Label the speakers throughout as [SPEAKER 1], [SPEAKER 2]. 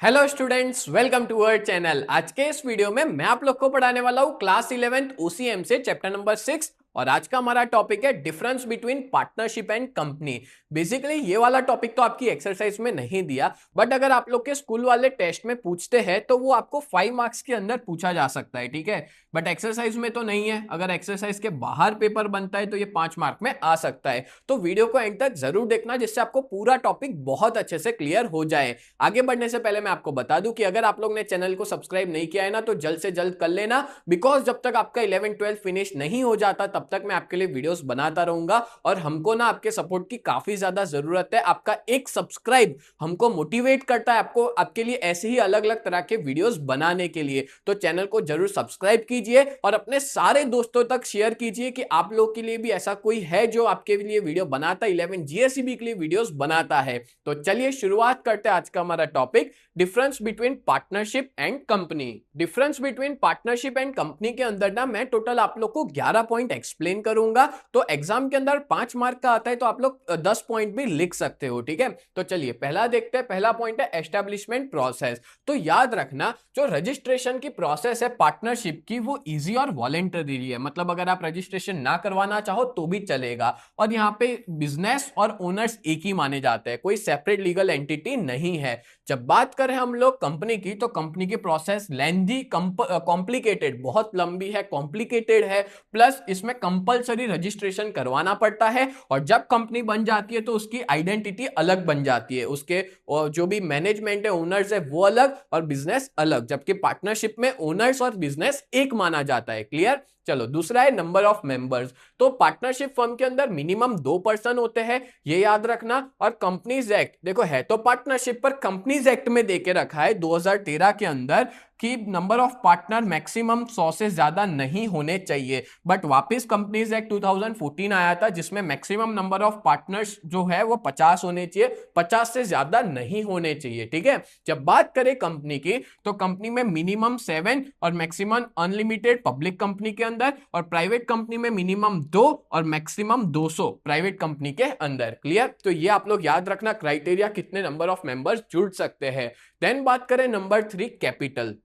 [SPEAKER 1] Hello students, welcome to our channel. आज के इस वीडियो में मैं आप लोग को पढ़ाने वाला हूँ क्लास 11th ओसीएम से चैप्टर नंबर 6। और आज का हमारा टॉपिक है difference between partnership and company. Basically ये वाला टॉपिक तो आपकी एक्सरसाइज में नहीं दिया, बट अगर आप लोग के स्कूल वाले टेस्ट में पूछते हैं तो वो आपको 5 मार्क्स के अंदर पूछा जा सकता है, ठीक है। बट एक्सरसाइज में तो नहीं है। अगर एक्सरसाइज के बाहर पेपर बनता है तो ये 5 मार्क में आ सकता है। तो वीडियो को एंड तक जरूर देखना, जिससे आपको पूरा टॉपिक बहुत अच्छे से क्लियर हो जाए। आगे बढ़ने से पहले मैं आपको बता दूं कि अगर आप लोग ने चैनल को सब्सक्राइब नहीं किया है ना, तो जल्द से जल्द कर लेना, बिकॉज जब तक आपका 11-12 फिनिश नहीं हो जाता तब तक मैं आपके लिए वीडियोस बनाता रहूंगा। और हमको ना आपके सपोर्ट की काफी ज्यादा जरूरत है। आपका एक सब्सक्राइब हमको मोटिवेट करता है आपको आपके लिए ऐसे ही अलग अलग तरह के वीडियोस बनाने के लिए। तो चैनल को जरूर सब्सक्राइब कीजिए और अपने सारे दोस्तों तक शेयर कीजिए कि आप लोग के लिए भी ऐसा कोई है जो आपके लिए वीडियो बनाता है, 11 जीएसईबी के लिए वीडियोस बनाता है। तो चलिए शुरुआत करते हैं आज का हमारा topic, difference between partnership and company. Difference between partnership and company के अंदर ना मैं टोटल आप लोग को 11 पॉइंट एक्सप्लेन करूंगा। तो एग्जाम के अंदर 5 मार्क का आता है तो आप लोग 10 पॉइंट भी लिख सकते हो, ठीक है। तो चलिए पहला देखते हैं। पहला पॉइंट है एस्टेब्लिशमेंट प्रोसेस। तो याद रखना, जो रजिस्ट्रेशन की प्रोसेस है पार्टनरशिप की, वो इजी और वॉलेंटरी है। मतलब अगर आप रजिस्ट्रेशन ना करवाना चाहो तो भी चलेगा। और यहाँ पे बिजनेस और ओनर्स एक ही माने जाते हैं, कोई सेपरेट लीगल एंटिटी नहीं है। जब बात करें हम लोग कंपनी की, तो कंपनी की प्रोसेस लेंथी, कॉम्प्लिकेटेड, बहुत लंबी है, कॉम्प्लिकेटेड है। प्लस इसमें कंपलसरी रजिस्ट्रेशन करवाना पड़ता है। और जब कंपनी बन जाती है तो उसकी आइडेंटिटी अलग बन जाती है, उसके जो भी मैनेजमेंट है, ओनर्स है, वो अलग और बिजनेस अलग। जबकि पार्टनरशिप में ओनर्स और बिजनेस एक माना जाता है। क्लियर। चलो दूसरा है नंबर ऑफ मेंबर्स। तो पार्टनरशिप फर्म के अंदर मिनिमम 2 पर्सन होते हैं, ये याद रखना। और कंपनीज एक्ट, देखो है तो पार्टनरशिप पर कंपनीज एक्ट में देके रखा है 2013 के अंदर कि नंबर ऑफ पार्टनर मैक्सिमम 100 से ज्यादा नहीं होने चाहिए। बट वापस कंपनीज एक्ट 2014 आया था, जिसमें मैक्सिमम नंबर ऑफ पार्टनर्स जो है वो 50 होने चाहिए, 50 से ज्यादा नहीं होने चाहिए, ठीक है। जब बात करें कंपनी की, तो कंपनी में मिनिमम 7 और मैक्सिमम अनलिमिटेड पब्लिक कंपनी के अंदर, और प्राइवेट कंपनी में मिनिमम 2 और मैक्सिमम 200 प्राइवेट कंपनी के अंदर। क्लियर। तो ये आप लोग याद रखना क्राइटेरिया, कितने नंबर ऑफ मेंबर्स जुड़ सकते हैं। देन बात करें नंबर 3, कैपिटल।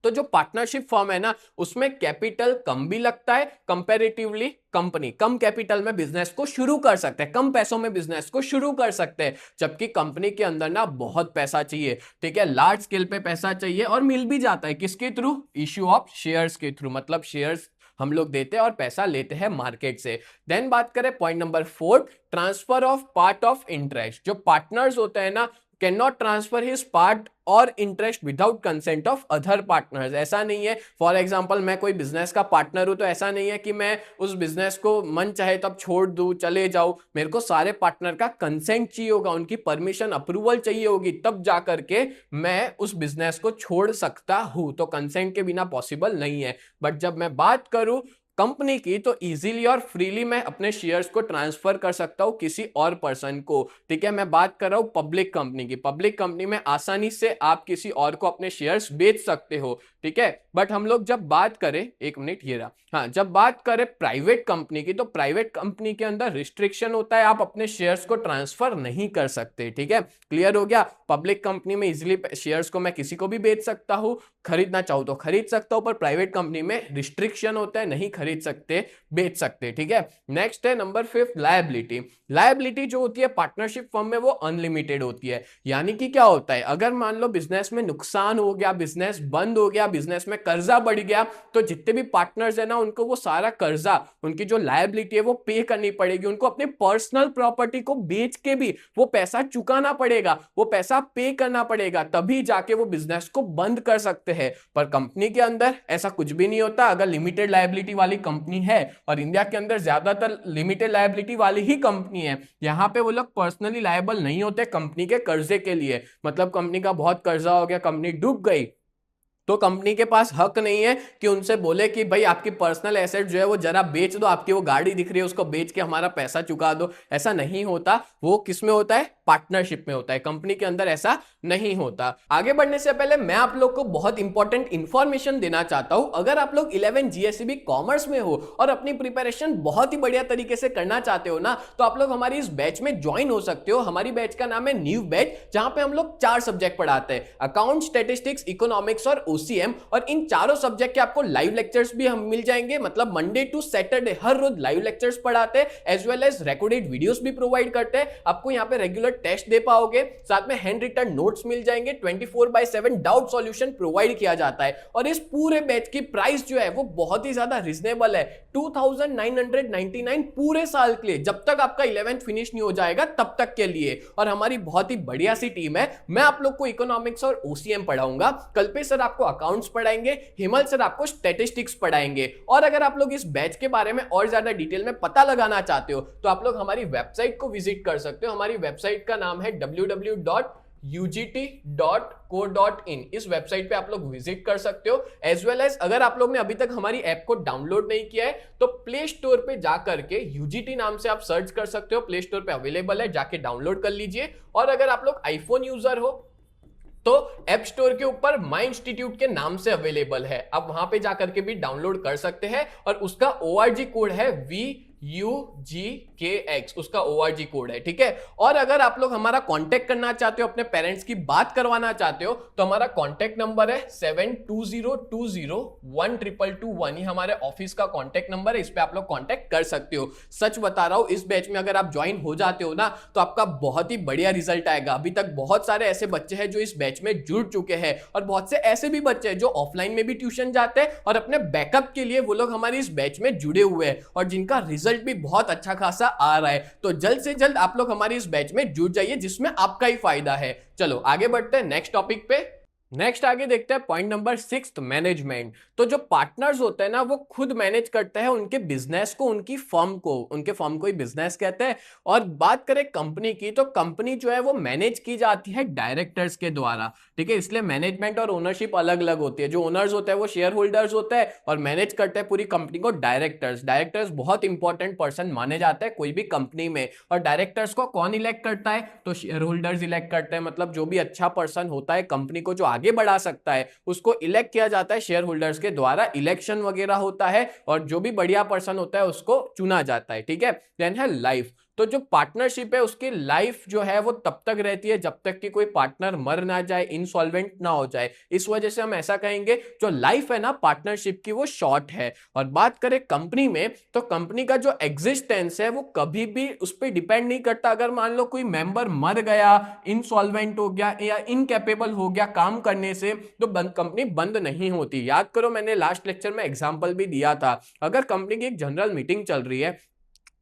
[SPEAKER 1] तो जो पार्टनरशिप फर्म है ना, उसमें कैपिटल कम भी लगता है कंपैरेटिवली। कंपनी कम कैपिटल में बिजनेस को शुरू कर सकते हैं, कम पैसों में बिजनेस को शुरू कर सकते हैं। जबकि कंपनी के अंदर ना बहुत पैसा चाहिए, ठीक है, लार्ज स्केल पे पैसा चाहिए। और मिल भी जाता है किसके थ्रू? इश्यू ऑफ शेयर्स के थ्रू। मतलब शेयर्स हम लोग देते हैं और पैसा लेते हैं मार्केट से। देन बात करें point number 4, transfer of part of interest. जो पार्टनर्स होते हैं ना, can not transfer his part और interest without consent of other partners. ऐसा नहीं है, फॉर एग्जांपल मैं कोई बिजनेस का पार्टनर हूं, तो ऐसा नहीं है कि मैं उस बिजनेस को मन चाहे तब छोड़ दूं, चले जाऊं। मेरे को सारे पार्टनर का कंसेंट चाहिए होगा, उनकी परमिशन, अप्रूवल चाहिए होगी, तब जा करके मैं उस बिजनेस को छोड़ सकता हूं। तो कंसेंट के बिना पॉसिबल नहीं है। बट जब मैं बात करूं कंपनी की, तो इजीली और फ्रीली मैं अपने शेयर्स को ट्रांसफर कर सकता हूं किसी और पर्सन को, ठीक है। मैं बात कर रहा हूं पब्लिक कंपनी की। पब्लिक कंपनी में आसानी से आप किसी और को अपने शेयर्स बेच सकते हो, ठीक है। बट हम लोग जब बात करें, एक मिनट ये रहा, हाँ, जब बात करें प्राइवेट कंपनी की, तो प्राइवेट कंपनी के अंदर रिस्ट्रिक्शन होता है, आप अपने शेयर्स को ट्रांसफर नहीं कर सकते, ठीक है। क्लियर हो गया। पब्लिक कंपनी में इजीली शेयर्स को मैं किसी को भी बेच सकता हूं, खरीदना चाहूं तो खरीद सकता हूं। पर प्राइवेट कंपनी में रिस्ट्रिक्शन होता है, नहीं खरीद सकते, बेच सकते, ठीक है। नेक्स्ट है नंबर 5, लायबिलिटी। लायबिलिटी जो होती है पार्टनरशिप फर्म में, वो अनलिमिटेड होती है। यानी कि क्या होता है, अगर मान लो बिजनेस में नुकसान हो गया, बिजनेस बंद हो गया, बिजनेस में कर्जा बढ़ गया, तो जितने भी पार्टनर्स है ना, उनको वो सारा कर्जा, उनकी जो लायबिलिटी है वो पे करनी पड़ेगी। उनको अपने पर्सनल प्रॉपर्टी को बेच के भी वो पैसा चुकाना पड़ेगा, वो पैसा पे करना पड़ेगा, तभी जाके वो बिजनेस को बंद कर सकते हैं। पर कंपनी के अंदर ऐसा कुछ भी नहीं होता। अगर लिमिटेड लायबिलिटी वाली कंपनी है, और इंडिया के अंदर ज्यादातर लिमिटेड लायबिलिटी वाली ही कंपनी है, यहाँ पे वो लोग पर्सनली लायबल नहीं होते कंपनी के कर्जे के लिए। मतलब कंपनी का बहुत कर्जा हो गया, कंपनी डूब गई, तो कंपनी के पास हक नहीं है कि उनसे बोले कि भाई आपकी पर्सनल एसेट जो है वो जरा बेच दो, आपकी वो गाड़ी दिख रही है उसको बेच के हमारा पैसा चुका दो। ऐसा नहीं होता। वो किस में होता है? पार्टनरशिप में होता है, कंपनी के अंदर ऐसा नहीं होता। आगे बढ़ने से पहले मैं आप लोग को बहुत इंपॉर्टेंट इंफॉर्मेशन देना चाहता हूं। अगर आप लोग 11 जीएसईबी कॉमर्स में हो और अपनी प्रिपरेशन बहुत ही बढ़िया तरीके से करना चाहते हो ना, तो आप लोग हमारी इस बैच में ज्वाइन हो सकते हो। हमारी बैच का नाम है न्यू बैच, जहां पे हम लोग 4 सब्जेक्ट पढ़ाते हैं, अकाउंट, स्टैटिस्टिक्स, इकोनॉमिक्स और ओसीएम। और इन चारों सब्जेक्ट के आपको लाइव लेक्चर्स भी हम मिल जाएंगे, मतलब मंडे टू सैटरडे हर रोज लाइव लेक्चर्स पढ़ाते हैं, as well as recorded videos भी प्रोवाइड करते हैं। आपको यहाँ पे रेगुलर टेस्ट दे पाओगे, साथ में हैंड रिटन नोट्स मिल जाएंगे, 24/7 डाउट सॉल्यूशन प्रोवाइड किया जाता है। और इस पूरे बैच की प्राइस जो है वो बहुत ही ज्यादा रिजनेबल है, 2999 पूरे साल के लिए, जब तक आपका 11th फिनिश नहीं हो जाएगा तब तक के लिए। और हमारी बहुत ही बढ़िया सी टीम है। मैं आप लोग को इकोनॉमिक्स और ओसीएम पढ़ाऊंगा, कल्पे सर आपको अकाउंट्स पढ़ाएंगे, हिमल सर आपको स्टैटिस्टिक्स पढ़ाएंगे। और अगर आप लोग इस बैच के बारे में और ज्यादा डिटेल में पता लगाना चाहते हो तो आप लोग हमारी वेबसाइट को विजिट कर सकते हो। हमारी वेबसाइट का नाम है www.ugt.co.in। इस वेबसाइट पे आप लोग विजिट कर सकते हो। एज वेल एज अगर आप लोग ने अभी तक हमारी ऐप को डाउनलोड नहीं किया है तो प्ले स्टोर पे जाकर के यूजीटी नाम से आप सर्च कर सकते हो, प्ले स्टोर पे अवेलेबल है, जाके डाउनलोड कर लीजिए। और अगर आप लोग आईफोन यूजर हो तो ऐप स्टोर के ऊपर माई इंस्टीट्यूट के नाम से अवेलेबल है, आप वहां पे जाकर के भी डाउनलोड कर सकते हैं। और उसका ORG कोड है VUGKX, उसका ORG कोड है, ठीक है। और अगर आप लोग हमारा कांटेक्ट करना चाहते हो, अपने पेरेंट्स की बात करवाना चाहते हो, तो हमारा कांटेक्ट नंबर है 7202012221। ये हमारे ऑफिस का कांटेक्ट नंबर है, इस पे आप लोग कांटेक्ट कर सकते हो। सच बता रहा हूं, इस बैच में अगर आप ज्वाइन हो जाते हो ना तो आपका बहुत ही बढ़िया रिजल्ट आएगा। अभी तक बहुत सारे ऐसे बच्चे हैं जो इस बैच में जुड़ चुके हैं, और बहुत से ऐसे भी बच्चे हैं जो ऑफलाइन में भी ट्यूशन जाते हैं और अपने बैकअप के लिए वो लोग हमारी इस बैच में जुड़े हुए हैं, और जिनका रिजल्ट भी बहुत अच्छा खासा आ रहा है। तो जल्द से जल्द आप लोग हमारी इस बैच में जुड़ जाइए, जिसमें आपका ही फायदा है। चलो आगे बढ़ते हैं नेक्स्ट टॉपिक पे। नेक्स्ट आगे देखते हैं पॉइंट नंबर 6, मैनेजमेंट। तो जो पार्टनर्स होते हैं ना वो खुद मैनेज करते हैं उनके बिजनेस को, उनकी फर्म को, उनके फर्म को ही बिजनेस कहते हैं। और बात करें कंपनी की, तो कंपनी जो है वो मैनेज की जाती है डायरेक्टर्स के द्वारा, ठीक है। इसलिए मैनेजमेंट और ओनरशिप अलग अलग होती है। जो ओनर्स होते हैं वो शेयर होल्डर्स होते हैं, और मैनेज करते हैं पूरी कंपनी को डायरेक्टर्स। डायरेक्टर्स बहुत इंपॉर्टेंट पर्सन माने जाते हैं कोई भी कंपनी में। और डायरेक्टर्स को कौन इलेक्ट करता है, तो शेयर होल्डर्स इलेक्ट करते हैं। मतलब जो भी अच्छा पर्सन होता है कंपनी को, जो आगे बढ़ा सकता है, उसको इलेक्ट किया जाता है शेयर होल्डर्स के द्वारा। इलेक्शन वगैरह होता है, और जो भी बढ़िया पर्सन होता है उसको चुना जाता है, ठीक है। देन है लाइफ। तो जो पार्टनरशिप है उसकी लाइफ जो है वो तब तक रहती है जब तक कि कोई पार्टनर मर ना जाए, इंसॉल्वेंट ना हो जाए। इस वजह से हम ऐसा कहेंगे जो लाइफ है ना पार्टनरशिप की वो शॉर्ट है। और बात करें कंपनी में, तो कंपनी का जो एग्जिस्टेंस है वो कभी भी उस पर डिपेंड नहीं करता। अगर मान लो कोई मेंबर मर गया, इंसॉल्वेंट हो गया या इनकेपेबल हो गया काम करने से, तो कंपनी बंद नहीं होती। याद करो मैंने लास्ट लेक्चर में एग्जांपल भी दिया था। अगर कंपनी की एक जनरल मीटिंग चल रही है,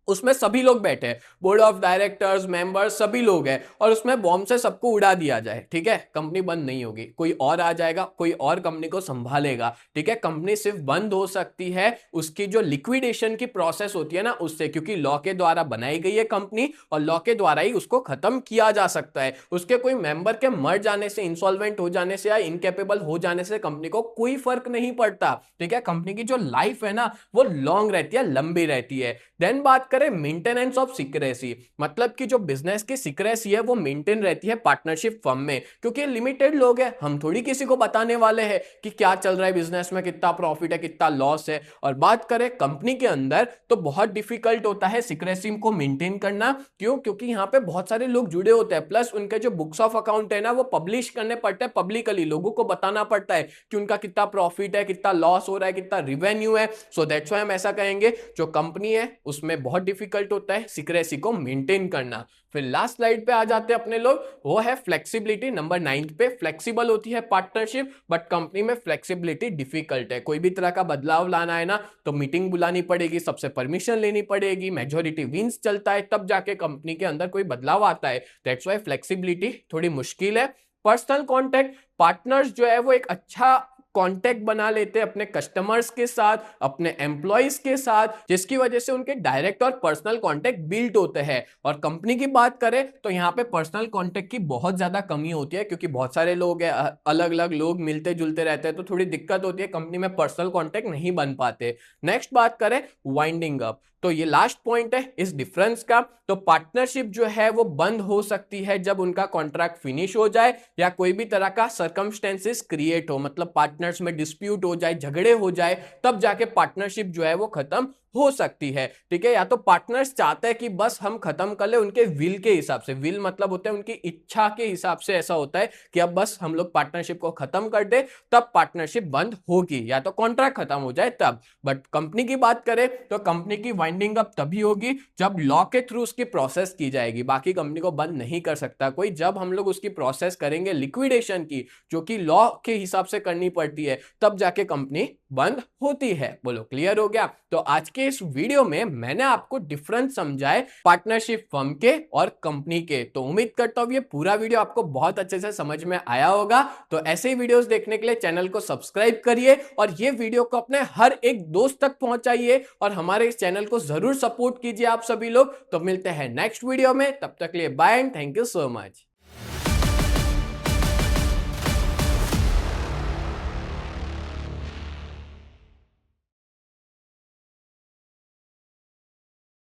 [SPEAKER 1] उसमें सभी लोग बैठे हैं, बोर्ड ऑफ डायरेक्टर्स, मेंबर्स, सभी लोग हैं, और उसमें बॉम्ब से सबको उड़ा दिया जाए, ठीक है, कंपनी बंद नहीं होगी। कोई और आ जाएगा, कोई और कंपनी को संभालेगा, ठीक है। कंपनी सिर्फ बंद हो सकती है उसकी जो लिक्विडेशन की प्रोसेस होती है ना उससे, क्योंकि लॉ के द्वारा बनाई गई है कंपनी, और लॉ के द्वारा ही उसको खत्म किया जा सकता है। उसके कोई मेंबर के मर जाने से, इंसॉल्वेंट हो जाने से या इनकेपेबल हो जाने से कंपनी को कोई फर्क नहीं पड़ता, ठीक है। कंपनी की जो लाइफ है ना वो लॉन्ग रहती है, लंबी रहती है। देन बात करें मेंटेनेंस ऑफ सिक्रेसी, मतलब कि जो बिजनेस की सिक्रेसी है वो मेंटेन रहती है पार्टनरशिप फर्म में, क्योंकि लिमिटेड लोग हैं, हम थोड़ी किसी को बताने वाले हैं कि क्या चल रहा है बिजनेस में, कितना प्रॉफिट है, कितना लॉस है। और बात करें कंपनी के अंदर, तो बहुत डिफिकल्ट होता है सिक्रेसी को मेंटेन करना। क्यों? क्योंकि यहाँ पे बहुत सारे लोग जुड़े होते हैं, प्लस उनके जो बुक्स ऑफ अकाउंट है ना वो पब्लिश करने पड़ते हैं पब्लिकली, लोगों को बताना पड़ता है कि उनका कितना प्रॉफिट है, कितना लॉस हो रहा है, कितना रिवेन्यू है। सो दैट्स व्हाई हम ऐसा कहेंगे जो कंपनी है उसमें बहुत डिफिकल्ट होता है सिक्रेसी को मेंटेन करना। फिर लास्ट स्लाइड पे आ जाते हैं अपने लोग, वो है फ्लेक्सिबिलिटी। नंबर 9 पे, फ्लेक्सिबल होती है पार्टनरशिप, बट कंपनी में फ्लेक्सिबिलिटी डिफिकल्ट है। कोई भी तरह का बदलाव लाना है ना तो मीटिंग बुलानी पड़ेगी, सबसे परमिशन लेनी पड़ेगी, मेजॉरिटी विंस चलता है, तब जाके कंपनी के अंदर कोई बदलाव आता है। दैट्स व्हाई फ्लेक्सिबिलिटी थोड़ी मुश्किल है। पर्सनल कॉन्टैक्ट, पार्टनर्स जो है वो एक अच्छा कॉन्टैक्ट बना लेते हैं अपने कस्टमर्स के साथ, अपने एम्प्लॉइज के साथ, जिसकी वजह से उनके डायरेक्ट और पर्सनल कॉन्टैक्ट बिल्ड होते हैं। और कंपनी की बात करें तो यहाँ पे पर्सनल कॉन्टैक्ट की बहुत ज्यादा कमी होती है, क्योंकि बहुत सारे लोग हैं, अलग अलग लोग मिलते जुलते रहते हैं, तो थोड़ी दिक्कत होती है, कंपनी में पर्सनल कॉन्टैक्ट नहीं बन पाते। नेक्स्ट बात करें वाइंडिंग अप, तो ये लास्ट पॉइंट है इस डिफरेंस का। तो पार्टनरशिप जो है वो बंद हो सकती है जब उनका कॉन्ट्रैक्ट फिनिश हो जाए या कोई भी तरह का सर्कमस्टेंसेस क्रिएट हो, मतलब पार्टनर्स में डिस्प्यूट हो जाए, झगड़े हो जाए, तब जाके पार्टनरशिप जो है वो खत्म हो सकती है। ठीक है, या तो पार्टनर्स चाहते हैं कि बस हम खत्म कर ले उनके विल के हिसाब से, विल मतलब होता है उनकी इच्छा के हिसाब से, ऐसा होता है कि अब बस हम लोग पार्टनरशिप को खत्म कर दे, तब पार्टनरशिप बंद होगी, या तो कॉन्ट्रैक्ट खत्म हो जाए तब। बट कंपनी की बात करें तो कंपनी की वाइंडिंग अप तभी होगी जब लॉ के थ्रू उसकी प्रोसेस की जाएगी। बाकी कंपनी को बंद नहीं कर सकता कोई। जब हम लोग उसकी प्रोसेस करेंगे लिक्विडेशन की, जो कि लॉ के हिसाब से करनी पड़ती है, तब जाके कंपनी बंद होती है। बोलो क्लियर हो गया? तो आज के इस वीडियो में मैंने आपको डिफरेंस समझाए पार्टनरशिप फर्म के और कंपनी के। तो उम्मीद करता हूं ये पूरा वीडियो आपको बहुत अच्छे से समझ में आया होगा। तो ऐसे ही वीडियोस देखने के लिए चैनल को सब्सक्राइब करिए और ये वीडियो को अपने हर एक दोस्त तक पहुंचाइए और हमारे इस चैनल को जरूर सपोर्ट कीजिए आप सभी लोग। तो मिलते हैं नेक्स्ट वीडियो में, तब तक के लिए bye and thank you so much.